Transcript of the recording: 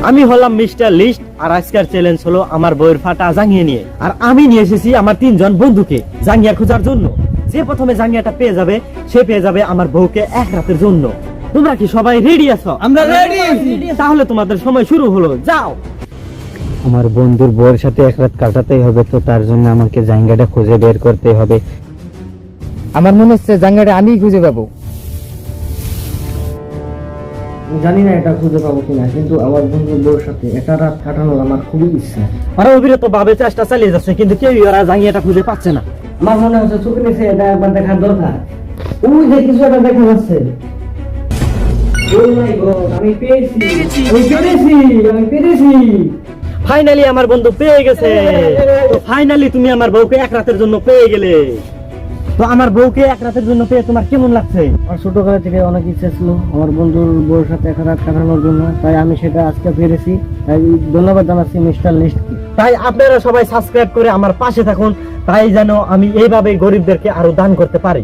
আমি হলাম mister list, আর আজকের চ্যালেঞ্জ হলো আমার বউয়ের ফাটা জাঙ্গিয়া নিয়ে। আর আমি নিয়ে এসেছি আমার 3 জন বন্ধুকে জাঙ্গিয়া খোঁজার জন্য। যে প্রথমে জাঙ্গিয়াটা পেয়ে যাবে সে পেয়ে যাবে আমার বউকে এক রাতের জন্য। তোমরা কি সবাই রেডি আছো? আমরা রেডি। তাহলে তোমাদের সময় শুরু হলো, যাও। আমার বন্ধুর বউয়ের সাথে এক রাত কাটাতেই হবে, তো তার জন্য আমাকে জায়গাটা খুঁজে বের করতে হবে। আমার মনে হচ্ছে জায়গাটা আমি খুঁজে পাবো। জানি না এটা খুঁজে পাবো কিনা, কিন্তু আমার বন্ধুর বউর সাথে একটা রাত কাটানোর আমার খুবই ইচ্ছা। আর অবিরত ভাবে চেষ্টা চালিয়ে যাচ্ছে, কিন্তু কেউই ওরা জাঙ্গিয়াটা খুঁজে পাচ্ছে না। আমার মনে হচ্ছে চোখে নিচে এটা একবার দেখার দরকার। ওই যে কিছু একটা দেখা যাচ্ছে। Oh my God, আমি পেরেছি। ফাইনালি আমার বন্ধু পেয়ে গেছে। তো ফাইনালি তুমি আমার বউকে এক রাতের জন্য পেয়ে গেলে। তো আমার বউকে এক রাতের জন্য পেয়ে তোমার কেমন লাগছে? আমার ছোটবেলা থেকে অনেক ইচ্ছা ছিল আমার বন্ধুর বউর সাথে এক রাত কাটানোর জন্য, তাই আমি সেটা আজকে পেরেছি। তাই ধন্যবাদ জানাচ্ছি মিস্টার লিস্টকে। তাই আপনারা সবাই সাবস্ক্রাইব করে আমার পাশে থাকুন, তাই যেন আমি এইভাবে গরিবদেরকে আরো দান করতে পারি।